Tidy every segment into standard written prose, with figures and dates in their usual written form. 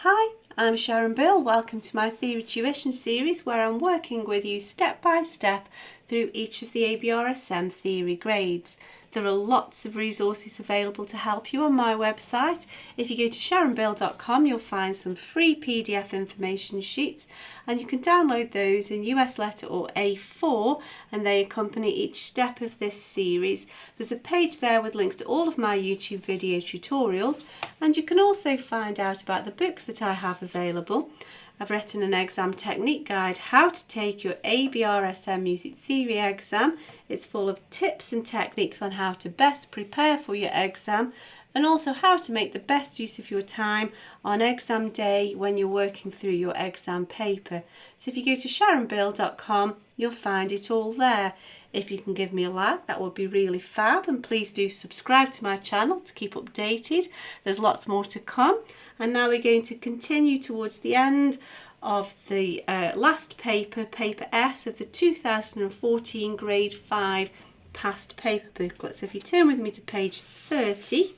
Hi, I'm Sharon Bill. Welcome to my Theory Tuition series where I'm working with you step by step through each of the ABRSM Theory grades. There are lots of resources available to help you on my website. If you go to sharonbill.com, you'll find some free PDF information sheets and you can download those in US letter or A4 and they accompany each step of this series. There's a page there with links to all of my YouTube video tutorials, and you can also find out about the books that I have available. I've written an exam technique guide, how to take your ABRSM Music Theory Exam. It's full of tips and techniques on how to best prepare for your exam and also how to make the best use of your time on exam day when you're working through your exam paper. So if you go to sharonbill.com, you'll find it all there. If you can give me a like, that would be really fab, and please do subscribe to my channel to keep updated. There's lots more to come, and now we're going to continue towards the end of the last paper, paper S of the 2014 grade 5 past paper booklet. So if you turn with me to page 30,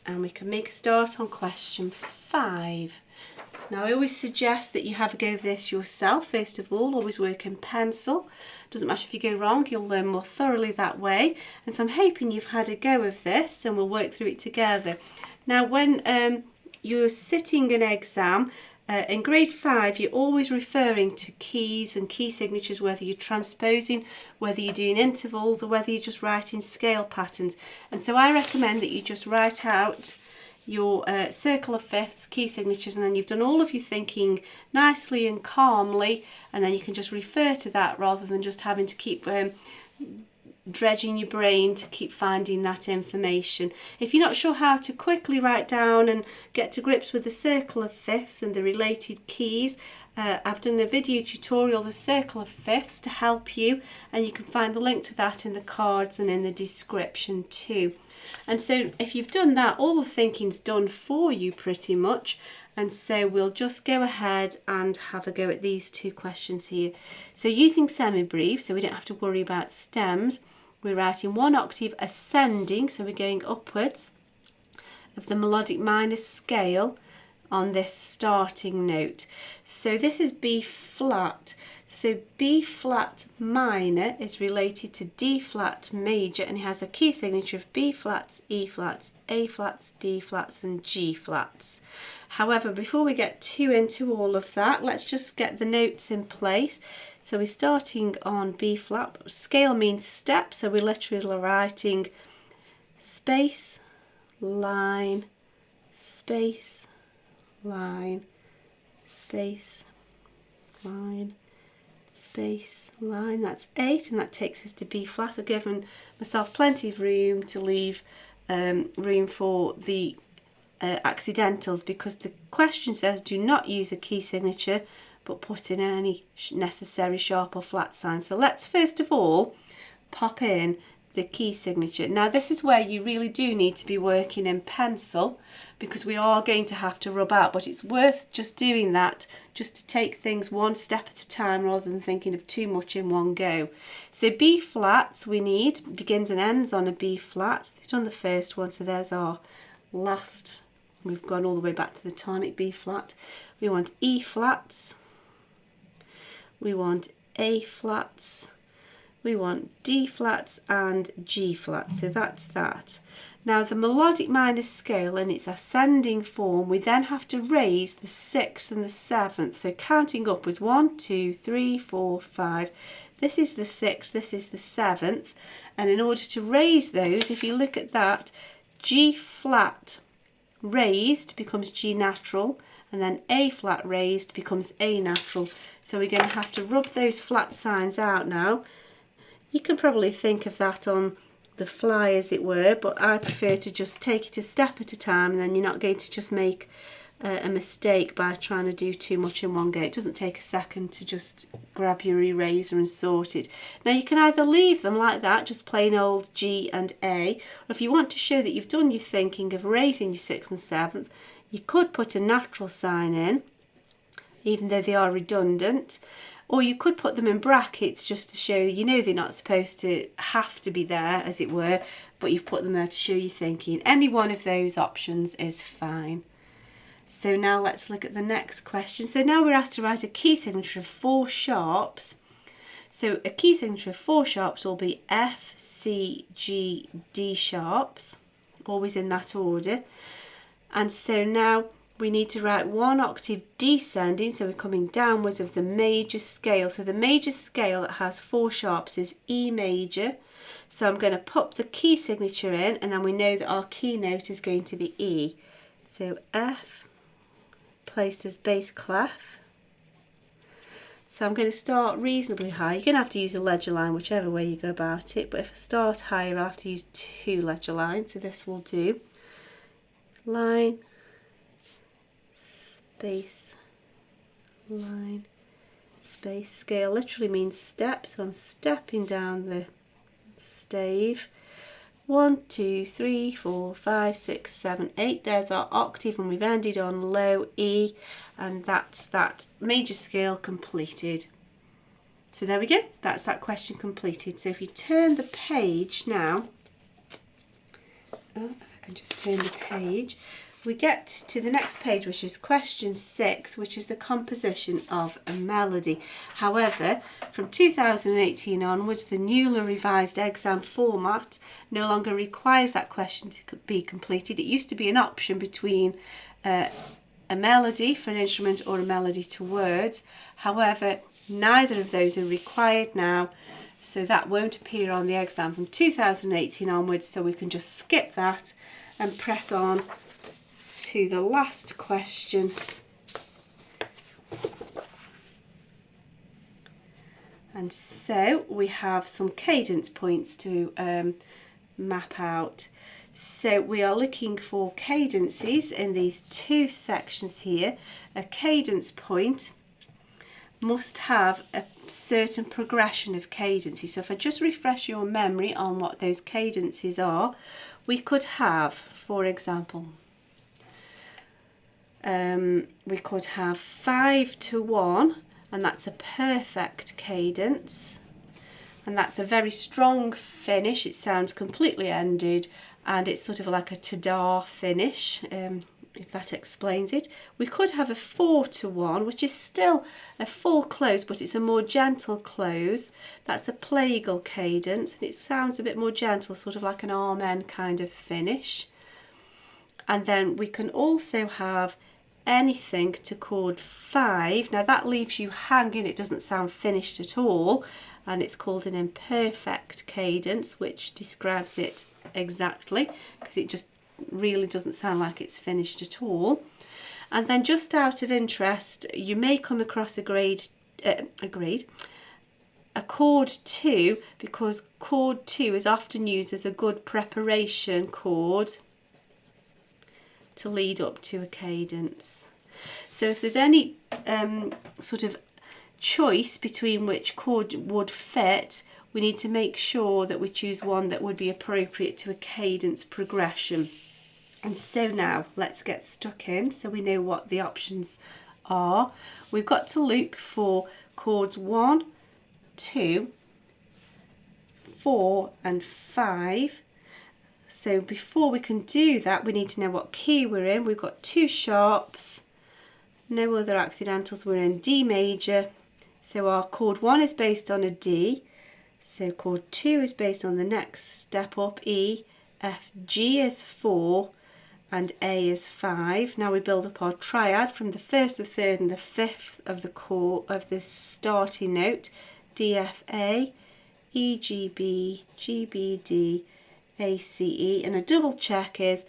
and we can make a start on question 5. Now I always suggest that you have a go of this yourself first of all. Always work in pencil. Doesn't matter if you go wrong, you'll learn more thoroughly that way. And so I'm hoping you've had a go of this and we'll work through it together. Now when you're sitting an exam, in grade 5 you're always referring to keys and key signatures, whether you're transposing, whether you're doing intervals, or whether you're just writing scale patterns. And so I recommend that you just write out your circle of fifths, key signatures, and then you've done all of your thinking nicely and calmly, and then you can just refer to that rather than just having to keep dredging your brain to keep finding that information. If you're not sure how to quickly write down and get to grips with the circle of fifths and the related keys, I've done a video tutorial, the circle of fifths, to help you, and you can find the link to that in the cards and in the description too. And so if you've done that, all the thinking's done for you pretty much, and so we'll just go ahead and have a go at these two questions here. So using semi-breve, so we don't have to worry about stems, we're writing 1 octave ascending, so we're going upwards of the melodic minor scale on this starting note. So this is B flat. So B flat minor is related to D flat major and it has a key signature of B flats, E flats, A flats, D flats and G flats. However, before we get too into all of that, let's just get the notes in place. So we're starting on B flat. Scale means step, so we're literally writing space, line, space, line, space, line, space, line. That's 8, and that takes us to B flat. I've given myself plenty of room to leave room for the accidentals, because the question says do not use a key signature but put in any necessary sharp or flat sign. So let's first of all pop in the key signature. Now this is where you really do need to be working in pencil, because we are going to have to rub out, but it's worth just doing that just to take things one step at a time rather than thinking of too much in one go. So B flats we need, begins and ends on a B flat. We've done the first one, so there's our last, we've gone all the way back to the tonic B flat. We want E flats, we want A flats, we want D flats and G flats, so that's that. Now the melodic minor scale in its ascending form, we then have to raise the 6th and the 7th, so counting upwards 1, 2, 3, 4, 5. This is the 6th, this is the 7th, and in order to raise those, if you look at that, G flat raised becomes G natural, and then A flat raised becomes A natural. So we're going to have to rub those flat signs out now. You can probably think of that on the fly as it were, but I prefer to just take it a step at a time, and then you're not going to just make a mistake by trying to do too much in one go. It doesn't take a second to just grab your eraser and sort it. Now you can either leave them like that, just plain old G and A, or if you want to show that you've done your thinking of raising your 6th and 7th, you could put a natural sign in, even though they are redundant, or you could put them in brackets just to show, you know, they're not supposed to have to be there as it were, but you've put them there to show your thinking. Any one of those options is fine. So now let's look at the next question. So now we're asked to write a key signature of 4 sharps. So a key signature of 4 sharps will be F, C, G, D sharps, always in that order. And so now we need to write 1 octave descending, so we're coming downwards of the major scale. So the major scale that has 4 sharps is E major. So I'm going to put the key signature in, and then we know that our key note is going to be E. So F, placed as bass clef. So I'm going to start reasonably high. You're going to have to use a ledger line whichever way you go about it, but if I start higher I'll have to use 2 ledger lines, so this will do. Line, space, line, space. Scale literally means step, so I'm stepping down the stave. 1, 2, 3, 4, 5, 6, 7, 8. There's our octave, and we've ended on low E, and that's that major scale completed. So there we go, that's that question completed. So if you turn the page now, I can just turn the page, we get to the next page, which is question 6, which is the composition of a melody. However, from 2018 onwards, the newly revised exam format no longer requires that question to be completed. It used to be an option between a melody for an instrument or a melody to words. However, neither of those are required now, so that won't appear on the exam from 2018 onwards, so we can just skip that and press on to the last question. And so we have some cadence points to map out. So we are looking for cadences in these 2 sections here. A cadence point must have a certain progression of cadences. So if I just refresh your memory on what those cadences are, we could have, for example, we could have 5-1, and that's a perfect cadence, and that's a very strong finish. It sounds completely ended, and it's sort of like a ta-da finish, if that explains it. We could have a 4-1, which is still a full close, but it's a more gentle close. That's a plagal cadence, and it sounds a bit more gentle, sort of like an amen kind of finish. And then we can also have anything to chord 5. Now that leaves you hanging, it doesn't sound finished at all, and it's called an imperfect cadence, which describes it exactly, because it just really doesn't sound like it's finished at all. And then, just out of interest, you may come across a chord 2, because chord 2 is often used as a good preparation chord to lead up to a cadence. So if there's any sort of choice between which chord would fit, we need to make sure that we choose one that would be appropriate to a cadence progression. And so now let's get stuck in, so we know what the options are. We've got to look for chords 1, 2, 4 and 5. So before we can do that, we need to know what key we're in. We've got 2 sharps, no other accidentals. We're in D major. So our chord 1 is based on a D. So chord 2 is based on the next step up, E. F, G is 4 and A is 5. Now we build up our triad from the 1st, the 3rd and the 5th of the chord of the starting note. D, F, A, E, G, B, G, B, D, A, C, E, and a double check is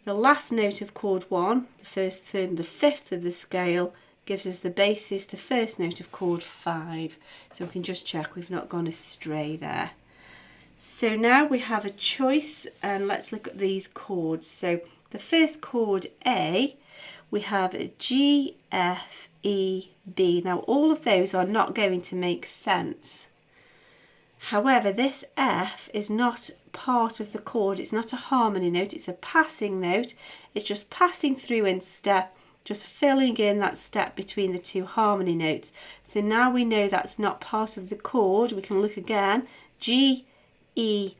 the last note of chord 1, the 1st, 3rd and the 5th of the scale, gives us the basis, the first note of chord 5. So we can just check we've not gone astray there. So now we have a choice, and let's look at these chords. So the first chord A, we have a G, F, E, B. Now all of those are not going to make sense. However, this F is not part of the chord. It's not a harmony note, it's a passing note. It's just passing through in step, just filling in that step between the 2 harmony notes. So now we know that's not part of the chord. We can look again. G, E,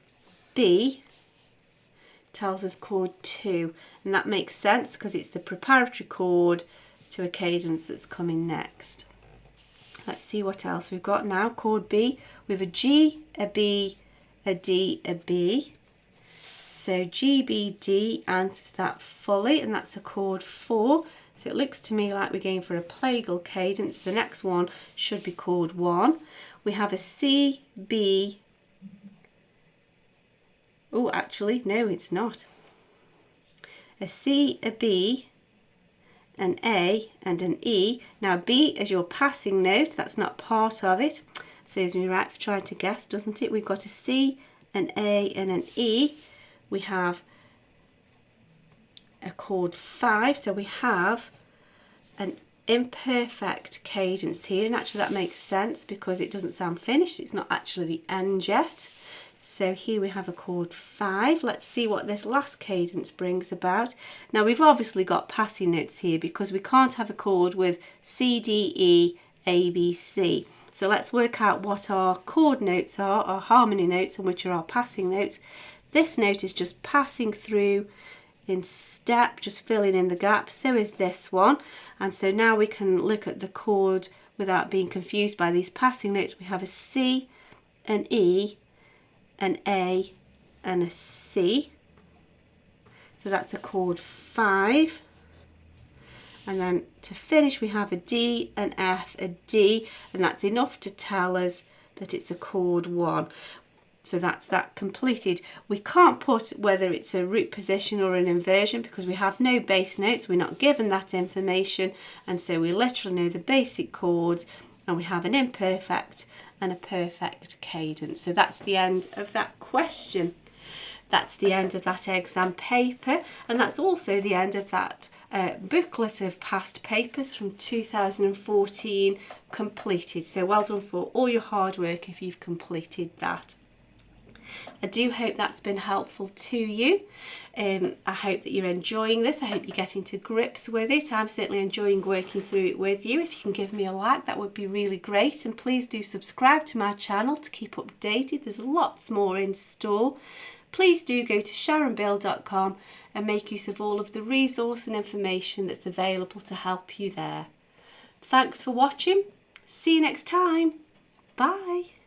B. tells us chord 2, and that makes sense because it's the preparatory chord to a cadence that's coming next. Let's see what else we've got now. Chord B, we have a G, a B, a D, a B. So G, B, D answers that fully, and that's a chord 4. So it looks to me like we're going for a plagal cadence. The next one should be chord 1. We have a C, B. Oh, actually, no, it's not. A C, a B, an A and an E. Now B is your passing note, that's not part of it. Saves me right for trying to guess, doesn't it? We've got a C, an A and an E. We have a chord 5, so we have an imperfect cadence here, and actually that makes sense because it doesn't sound finished, it's not actually the end yet. So here we have a chord 5. Let's see what this last cadence brings about. Now we've obviously got passing notes here because we can't have a chord with C, D, E, A, B, C. So let's work out what our chord notes are, our harmony notes, and which are our passing notes. This note is just passing through in step, just filling in the gaps. So is this one. And so now we can look at the chord without being confused by these passing notes. We have a C, an E, an A and a C. So that's a chord 5. And then to finish we have a D, an F, a D, and that's enough to tell us that it's a chord 1. So that's that completed. We can't put whether it's a root position or an inversion because we have no bass notes. We're not given that information, and so we literally know the basic chords, and we have an imperfect and a perfect cadence. So that's the end of that question. That's the end of that exam paper, and that's also the end of that booklet of past papers from 2014 completed. So well done for all your hard work if you've completed that. I do hope that's been helpful to you. I hope that you're enjoying this. I hope you're getting to grips with it. I'm certainly enjoying working through it with you. If you can give me a like, that would be really great. And please do subscribe to my channel to keep updated. There's lots more in store. Please do go to sharonbill.com and make use of all of the resource and information that's available to help you there. Thanks for watching. See you next time. Bye.